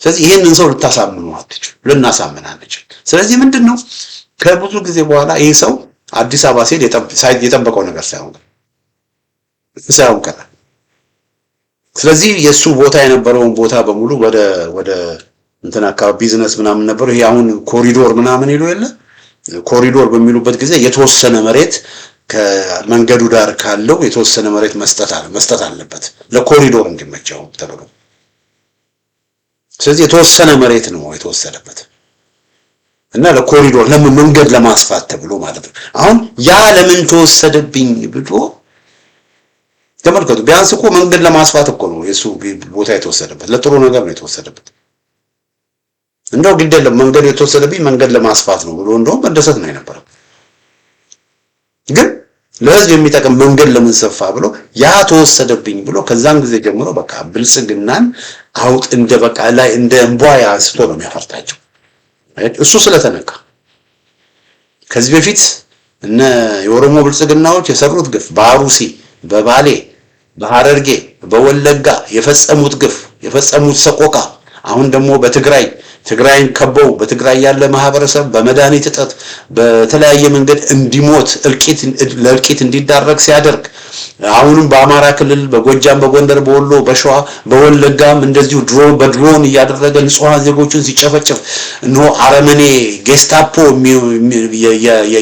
Speaker 1: ስለዚህ ይህንን ሰው ልታሳምኑ አትችሉ፣ ልናሳምን አንችል። ስለዚህ ምንድነው ከብዙ ጊዜ በኋላ ይህ ሰው አዲስ አበባ ሲሄድ የጠበቀው ነገር ሳይሆን ቀረ። ስለዚህ የሱ ቦታ የነበረውን ቦታ በሙሉ ወደ እንትን አካባቢ ቢዝነስ ምናምን ነበር። ይሄ አሁን ኮሪዶር ምናምን ይሉ የለ ኮሪዶር በሚሉበት ጊዜ የተወሰነ መሬት ከመንገዱ ዳር ካለው የተወሰነ መሬት መስጠት አለበት ለኮሪዶር እንዲመቸው ተብሎ። ስለዚህ የተወሰነ መሬት ነው የተወሰደበት እና ለኮሪዶር መንገድ ለማስፋት ተብሎ ማለት ነው። አሁን ያ ለምን ተወሰደብኝ ብሎ ተመልከቱ። ቢያንስ እኮ መንገድ ለማስፋት እኮ ነው የሱ ቦታ የተወሰደበት፣ ለጥሩ ነገር ነው የተወሰደበት። እንደው ግድ የለም መንገድ የተወሰደብኝ መንገድ ለማስፋት ነው ብሎ እንደውም መደሰት ነው የነበረው። ግን ለህዝብ የሚጠቅም መንገድ ለምን ሰፋ ብሎ ያ ተወሰደብኝ ብሎ ከዛን ጊዜ ጀምሮ በቃ ብልጽግናን እንደ በቃ ላይ እንደ እንቧይ አንስቶ ነው የሚያፈርታቸው እሱ ስለተነካ። ከዚህ በፊት እነ የኦሮሞ ብልጽግናዎች የሰሩት ግፍ በአሩሲ፣ በባሌ፣ በሐረርጌ፣ በወለጋ የፈጸሙት ግፍ የፈጸሙት ሰቆቃ አሁን ደግሞ ትግራይን ከበው በትግራይ ያለ ማህበረሰብ በመድኃኒት እጥረት በተለያየ መንገድ እንዲሞት ለእልቂት እንዲዳረግ ሲያደርግ አሁንም በአማራ ክልል በጎጃም፣ በጎንደር፣ በወሎ፣ በሸዋ፣ በወለጋም እንደዚሁ በድሮን እያደረገ ንጹሃን ዜጎችን ሲጨፈጭፍ እነሆ አረመኔ ጌስታፖ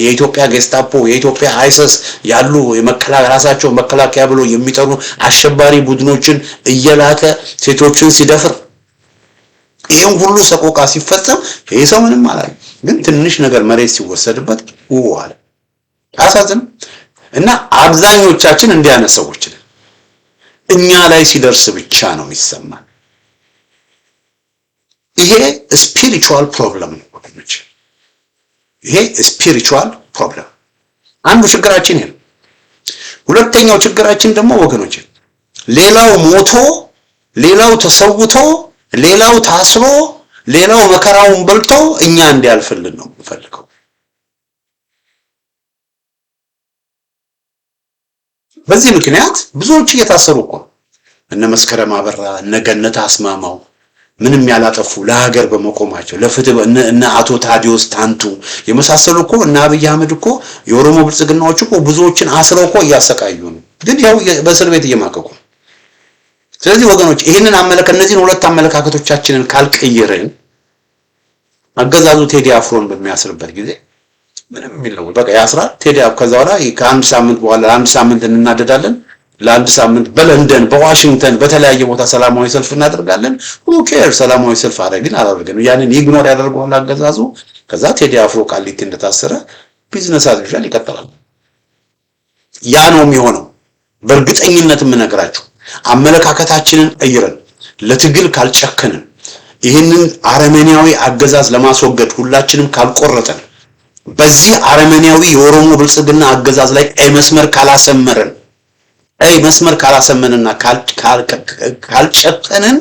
Speaker 1: የኢትዮጵያ ጌስታፖ የኢትዮጵያ አይሰስ ያሉ ራሳቸው መከላከያ ብሎ የሚጠሩ አሸባሪ ቡድኖችን እየላከ ሴቶችን ሲደፍር ይሄን ሁሉ ሰቆቃ ሲፈጸም ይሄ ሰው ምንም አላለም። ግን ትንሽ ነገር መሬት ሲወሰድበት አለ። አሳዝን እና አብዛኞቻችን እንዲያነ ሰዎች ነን። እኛ ላይ ሲደርስ ብቻ ነው የሚሰማን። ይሄ ስፒሪቹዋል ፕሮብለም ነው ወገኖች። ይሄ ስፒሪቹዋል ፕሮብለም አንዱ ችግራችን ይሄ ነው። ሁለተኛው ችግራችን ደግሞ ወገኖች ሌላው ሞቶ፣ ሌላው ተሰውቶ፣ ሌላው ታስሮ፣ ሌላው መከራውን በልቶ እኛ እንዲያልፍልን ነው የምፈልገው። በዚህ ምክንያት ብዙዎች እየታሰሩ እኮ እነ መስከረም አበራ፣ እነ ገነት አስማማው ምንም ያላጠፉ ለሀገር በመቆማቸው ለፍትህ እነ አቶ ታዲዮስ ታንቱ የመሳሰሉ እኮ እነ አብይ አህመድ እኮ የኦሮሞ ብልጽግናዎች እኮ ብዙዎችን አስረው እኮ እያሰቃዩ ነው። ግን ያው በእስር ቤት እየማቀቁ ነው። ስለዚህ ወገኖች ይህንን እነዚህን ሁለት አመለካከቶቻችንን ካልቀየርን አገዛዙ ቴዲ አፍሮን በሚያስርበት ጊዜ ምንም የሚለው በቃ ያስራል። ቴዲ ከዛ በኋላ ከአንድ ሳምንት በኋላ ለአንድ ሳምንት እንናደዳለን። ለአንድ ሳምንት በለንደን በዋሽንግተን በተለያየ ቦታ ሰላማዊ ሰልፍ እናደርጋለን። who cares ሰላማዊ ሰልፍ አደረግን ያንን ኢግኖር ያደርገዋል አገዛዙ። ከዛ ቴዲ አፍሮ ቃሊቲ እንደታሰረ ቢዝነስ አዝዩሻል ይቀጥላል። ያ ነው የሚሆነው። በእርግጠኝነት የምነግራችሁ አመለካከታችንን ቀይረን ለትግል ካልጨከንን ይህንን አረመኔያዊ አገዛዝ ለማስወገድ ሁላችንም ካልቆረጠን በዚህ አረመኔያዊ የኦሮሞ ብልጽግና አገዛዝ ላይ ቀይ መስመር ካላሰመንና ካልጨከንን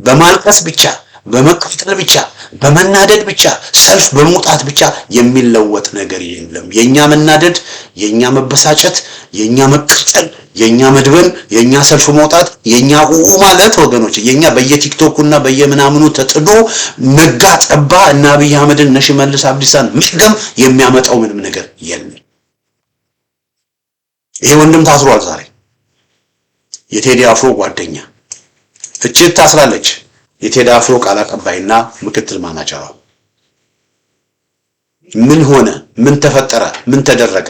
Speaker 1: በማልቀስ ብቻ በመቀጠል ብቻ በመናደድ ብቻ ሰልፍ በመውጣት ብቻ የሚለወጥ ነገር የለም። የኛ መናደድ፣ የኛ መበሳጨት፣ የኛ መቀጠል፣ የኛ መድበን፣ የኛ ሰልፍ መውጣት፣ የኛ ማለት ወገኖች የኛ በየቲክቶኩና በየምናምኑ ተጥዶ ነጋ ጠባ እና አብይ አህመድን እነ ሽመልስ አብዲሳን መገም የሚያመጣው ምንም ነገር የለም። ይሄ ወንድም ታስሯል ዛሬ የቴዲ አፍሮ ጓደኛ እችት ታስራለች። የቴዲ አፍሮ ቃል አቀባይና ምክትል ማናጀሯ ምን ሆነ? ምን ተፈጠረ? ምን ተደረገ?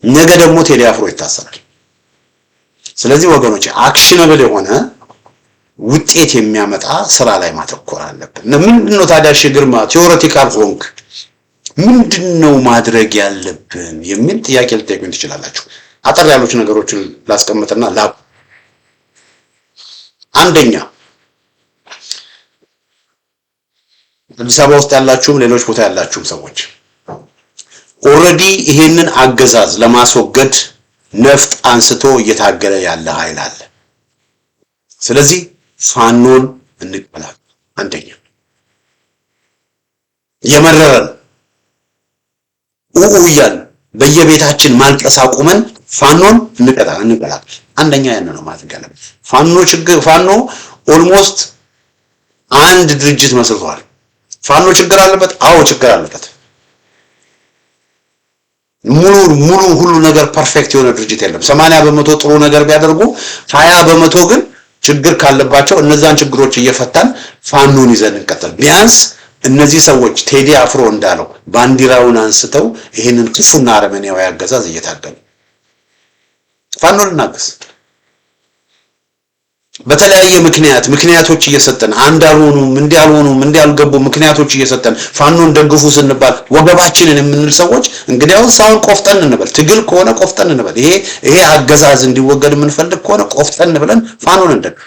Speaker 1: ነገ ደግሞ ቴዲ አፍሮ ይታሰራል። ስለዚህ ወገኖች አክሽነብል የሆነ ውጤት የሚያመጣ ስራ ላይ ማተኮር አለብን። ምንድነው ታዲያ ግርማ ቲዮሬቲካል ሆንክ ምንድነው ማድረግ ያለብን የሚል ጥያቄ ልትጠይቁኝ ትችላላችሁ። አጠር ያሉት ነገሮችን ላስቀምጥና አንደኛ አዲስ አበባ ውስጥ ያላችሁም ሌሎች ቦታ ያላችሁም ሰዎች ኦሬዲ ይሄንን አገዛዝ ለማስወገድ ነፍጥ አንስቶ እየታገለ ያለ ኃይል አለ። ስለዚህ ፋኖን እንቀላቀል። አንደኛ የመረረን እያልን በየቤታችን ማልቀስ አቁመን ፋኖን እንቀላቀል። አንደኛ ያን ነው ማለት ያለበት። ፋኖ ኦልሞስት አንድ ድርጅት መስርቷል። ፋኖ ችግር አለበት? አዎ ችግር አለበት። ሙሉ ሁሉ ነገር ፐርፌክት የሆነ ድርጅት የለም። 80% ጥሩ ነገር ቢያደርጉ 20% ግን ችግር ካለባቸው እነዛን ችግሮች እየፈታን ፋኖን ይዘን እንቀጥል። ቢያንስ እነዚህ ሰዎች ቴዲ አፍሮ እንዳለው ባንዲራውን አንስተው ይሄንን ክፉና አረመኔያዊ አገዛዝ እየታገሉ ፋኖን እናገስ። በተለያየ ምክንያቶች እየሰጠን አንድ አልሆኑም እንዲህ ያልገቡ ምክንያቶች እየሰጠን ፋኖን ደግፉ ስንባል ወገባችንን የምንል ሰዎች እንግዲያውስ አሁን ቆፍጠን እንበል። ትግል ከሆነ ቆፍጠን እንበል። ይሄ አገዛዝ እንዲወገድ የምንፈልግ ከሆነ ቆፍጠን ብለን ፋኖን እንደግፍ፣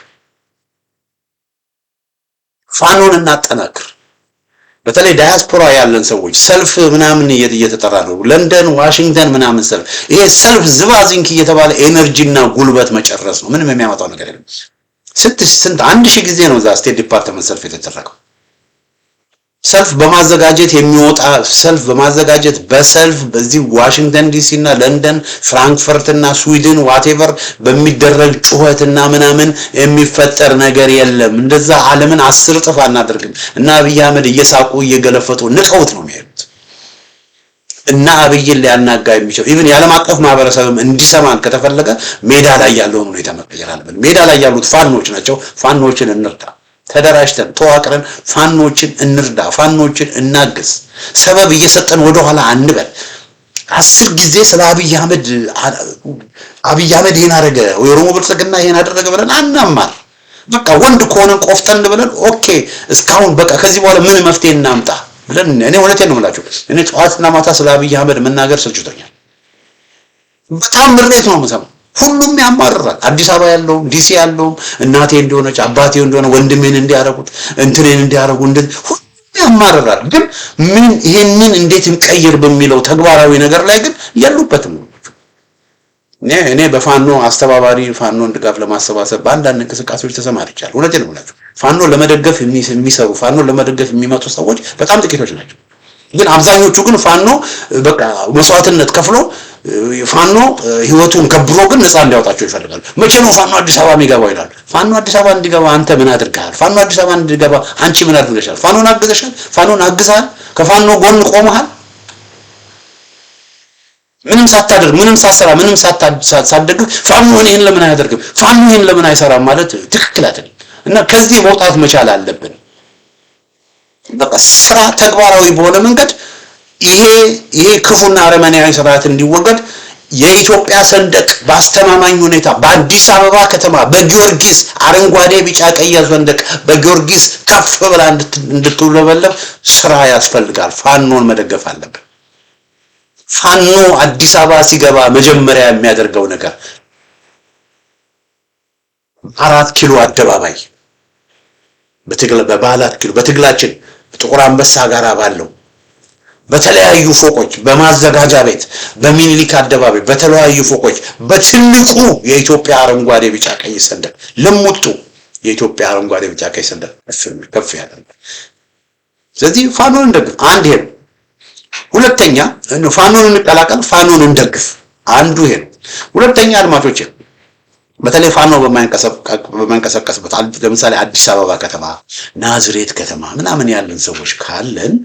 Speaker 1: ፋኖን እናጠናክር። በተለይ ዳያስፖራ ያለን ሰዎች ሰልፍ ምናምን እየተጠራ ነው። ለንደን፣ ዋሽንግተን ምናምን ሰልፍ። ይሄ ሰልፍ ዝባዚንክ እየተባለ ኤነርጂና ጉልበት መጨረስ ነው። ምንም የሚያመጣው ነገር የለም። ስንት 1000 ጊዜ ነው እዛ ስቴት ዲፓርትመንት ሰልፍ የተደረገው። ሰልፍ በማዘጋጀት የሚወጣ በማዘጋጀት በሰልፍ በዚህ ዋሽንግተን ዲሲ እና ለንደን፣ ፍራንክፈርት እና ስዊድን ዋቴቨር በሚደረግ ጩኸትና ምናምን የሚፈጠር ነገር የለም። እንደዛ ዓለምን 10 እጥፍ አናደርግም። እና አብይ አህመድ እየሳቁ እየገለፈጡ ንቀውት ነው የሚሄዱት። እና አብይን ሊያናጋ የሚችል ኢቭን የዓለም አቀፍ ማህበረሰብም እንዲሰማን ከተፈለገ ሜዳ ላይ ያለውን ሁኔታ መቀየር አለብን። ሜዳ ላይ ያሉት ፋኖች ናቸው። ፋኖችን እንርዳ። ተደራጅተን ተዋቅረን ፋኖችን እንርዳ፣ ፋኖችን እናግዝ። ሰበብ እየሰጠን ወደኋላ አንበል። 10 ጊዜ ስለ አብይ አህመድ ይሄን አደረገ፣ የኦሮሞ ብልጽግና ይሄን አደረገ ብለን አናማር። በቃ ወንድ ከሆነን ቆፍጠን ብለን ኦኬ እስካሁን በቃ ከዚህ በኋላ ምን መፍትሄ እናምጣ ብለን እኔ እውነቴን ነው የምላችሁ። እኔ ጠዋትና ማታ ስለ አብይ አህመድ መናገር ስልችቶኛል። በጣም ምሬት ነው የምሰማው። ሁሉም ያማርራል። አዲስ አበባ ያለው ዲሲ ያለው እናቴ እንደሆነች አባቴ እንደሆነ ወንድሜን እንዲያረጉት እንትኔን እንዲያረጉ ሁሉም ያማርራል። ግን ምን ይሄንን እንዴት እንቀይር በሚለው ተግባራዊ ነገር ላይ ግን ያሉበትም እኔ በፋኖ አስተባባሪ ፋኖን ድጋፍ ለማሰባሰብ በአንዳንድ እንቅስቃሴዎች ተሰማርቻለሁ። እውነቴን ነው የምላችሁ። ፋኖ ለመደገፍ የሚሰሩ ፋኖ ለመደገፍ የሚመጡ ሰዎች በጣም ጥቂቶች ናቸው። ግን አብዛኞቹ ግን ፋኖ በቃ መስዋዕትነት ከፍሎ ፋኖ ህይወቱን ከብሮ ግን ነፃ እንዲያወጣቸው ይፈልጋሉ። መቼ ነው ፋኖ አዲስ አበባ የሚገባው ይላሉ። ፋኖ አዲስ አበባ እንዲገባ አንተ ምን አድርገሃል? ፋኖ አዲስ አበባ እንዲገባ አንቺ ምን አድርገሻል? ፋኖን አግዘሻል? ፋኖን አግዘሃል? ከፋኖ ጎን ቆመሃል? ምንም ሳታደርግ ምንም ሳትሰራ ምንም ሳትደግፍ ፋኖ ይሄን ለምን አያደርግም? ፋኖ ይሄን ለምን አይሰራም ማለት ትክክል አይደለም። እና ከዚህ መውጣት መቻል አለብን። በቃ ስራ ተግባራዊ በሆነ መንገድ ይሄ ክፉና አረመኔያዊ ስርዓት እንዲወገድ የኢትዮጵያ ሰንደቅ በአስተማማኝ ሁኔታ በአዲስ አበባ ከተማ በጊዮርጊስ አረንጓዴ ቢጫ ቀይ ሰንደቅ በጊዮርጊስ ከፍ ብላ እንድትውለበለብ ስራ ያስፈልጋል። ፋኖን መደገፍ አለብን። ፋኖ አዲስ አበባ ሲገባ መጀመሪያ የሚያደርገው ነገር 4 ኪሎ አደባባይ በትግላችን ጥቁር አንበሳ ጋር ባለው በተለያዩ ፎቆች በማዘጋጃ ቤት በሚኒሊክ አደባባይ በተለያዩ ፎቆች በትልቁ የኢትዮጵያ አረንጓዴ ቢጫ ቀይ ሰንደቅ ልሙጡ የኢትዮጵያ አረንጓዴ ቢጫ ቀይ ሰንደቅ ከፍ ያደርጋል። ስለዚህ ፋኖን እንደግፍ። አንድ ይሄ ነው። ሁለተኛ ፋኖን እንቀላቀል፣ ፋኖን እንደግፍ። አንዱ ይሄ ነው። ሁለተኛ አድማጮች በተለይ ፋኖ በማይንቀሳቀስበት ለምሳሌ አዲስ አበባ ከተማ፣ ናዝሬት ከተማ ምናምን ያለን ሰዎች ካለን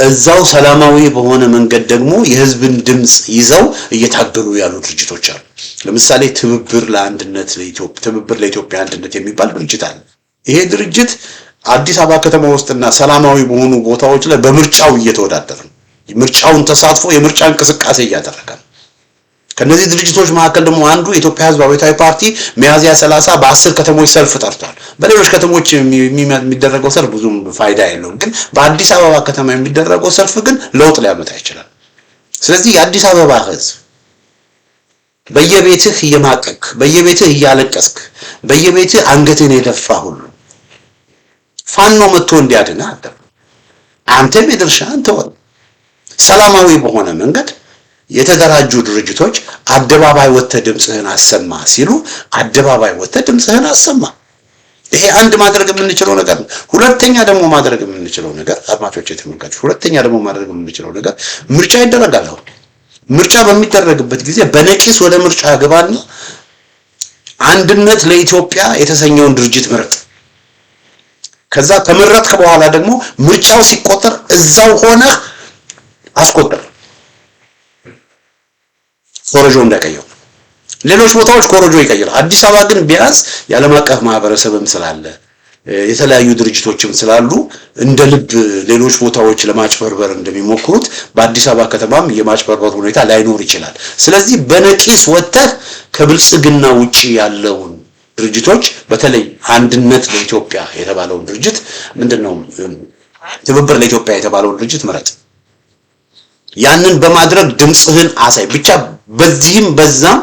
Speaker 1: እዛው ሰላማዊ በሆነ መንገድ ደግሞ የህዝብን ድምጽ ይዘው እየታገሉ ያሉ ድርጅቶች አሉ። ለምሳሌ ትብብር ለኢትዮጵያ አንድነት የሚባል ድርጅት አለ። ይሄ ድርጅት አዲስ አበባ ከተማ ውስጥና ሰላማዊ በሆኑ ቦታዎች ላይ በምርጫው እየተወዳደረ ነው። ምርጫውን ተሳትፎ የምርጫ እንቅስቃሴ እያደረገ ነው። ከነዚህ ድርጅቶች መካከል ደግሞ አንዱ የኢትዮጵያ ህዝብ አብዮታዊ ፓርቲ ሚያዝያ 30 በ10 ከተሞች ሰልፍ ጠርቷል። በሌሎች ከተሞች የሚደረገው ሰልፍ ብዙም ፋይዳ የለውም፣ ግን በአዲስ አበባ ከተማ የሚደረገው ሰልፍ ግን ለውጥ ሊያመጣ ይችላል። ስለዚህ የአዲስ አበባ ህዝብ በየቤትህ እየማቀቅ በየቤትህ እያለቀስክ በየቤትህ አንገትህን የደፋ ሁሉ ፋኖ መጥቶ እንዲያድን አንተም የድርሻህን ተወጣ። ሰላማዊ በሆነ መንገድ የተደራጁ ድርጅቶች አደባባይ ወጥተህ ድምጽህን አሰማ ሲሉ አደባባይ ወጥተህ ድምጽህን አሰማ። ይሄ አንድ ማድረግ የምንችለው ነገር ነው። ሁለተኛ ደግሞ ማድረግ የምንችለው ነገር አድማጮች ተመልካቾች፣ ሁለተኛ ደግሞ ማድረግ የምንችለው ነገር ምርጫ ይደረጋል። ምርጫ በሚደረግበት ጊዜ በነቂስ ወደ ምርጫ ግባና አንድነት ለኢትዮጵያ የተሰኘውን ድርጅት ምረጥ። ከዛ ከመረጥክ በኋላ ደግሞ ምርጫው ሲቆጠር እዛው ሆነ አስቆጥር። ኮረጆ እንዳይቀየው። ሌሎች ቦታዎች ኮረጆ ይቀይራል። አዲስ አበባ ግን ቢያንስ የዓለም አቀፍ ማህበረሰብም ስላለ የተለያዩ ድርጅቶችም ስላሉ እንደ ልብ ሌሎች ቦታዎች ለማጭበርበር እንደሚሞክሩት በአዲስ አበባ ከተማም የማጭበርበር ሁኔታ ላይኖር ይችላል። ስለዚህ በነቂስ ወጥተህ ከብልጽግና ውጪ ያለውን ድርጅቶች በተለይ አንድነት ለኢትዮጵያ የተባለውን ድርጅት ምንድነው ትብብር ለኢትዮጵያ የተባለውን ድርጅት ምረጥ። ያንን በማድረግ ድምጽህን አሳይ። ብቻ በዚህም በዛም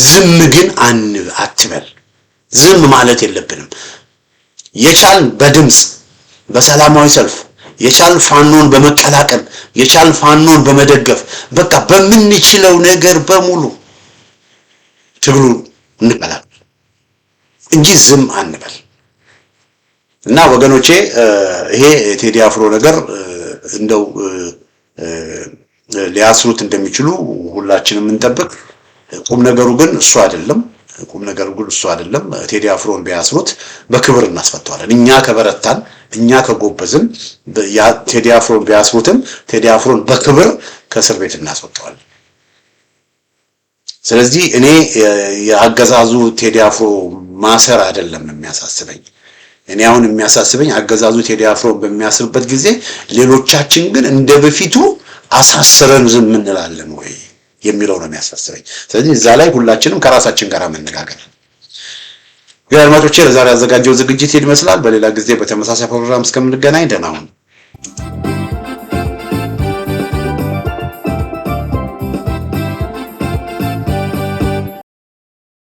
Speaker 1: ዝም ግን አትበል። ዝም ማለት የለብንም። የቻልን በድምጽ በሰላማዊ ሰልፍ የቻልን ፋኖን በመቀላቀል የቻልን ፋኖን በመደገፍ በቃ በምንችለው ነገር በሙሉ ትግሉን እንቀላቀል እንጂ ዝም አንበል። እና ወገኖቼ ይሄ ቴዲ አፍሮ ነገር እንደው ሊያስሩት እንደሚችሉ ሁላችንም እንጠብቅ። ቁም ነገሩ ግን እሱ አይደለም። ቴዲ አፍሮን ቢያስሩት በክብር እናስፈታዋለን። እኛ ከበረታን፣ እኛ ከጎበዝን ቴዲ አፍሮን ቢያስሩትም ቴዲ አፍሮን በክብር ከእስር ቤት እናስወጣዋለን። ስለዚህ እኔ የአገዛዙ ቴዲ አፍሮ ማሰር አይደለም የሚያሳስበኝ። እኔ አሁን የሚያሳስበኝ አገዛዙ ቴዲ አፍሮን በሚያስርበት ጊዜ ሌሎቻችን ግን እንደበፊቱ አሳስረን ዝም እንላለን ወይ የሚለው ነው የሚያሳስበኝ። ስለዚህ እዛ ላይ ሁላችንም ከራሳችን ጋር መነጋገር። አድማጮቼ ለዛሬ ያዘጋጀው ዝግጅት ይመስላል። በሌላ ጊዜ በተመሳሳይ ፕሮግራም እስከምንገናኝ ደህና ሁኑ።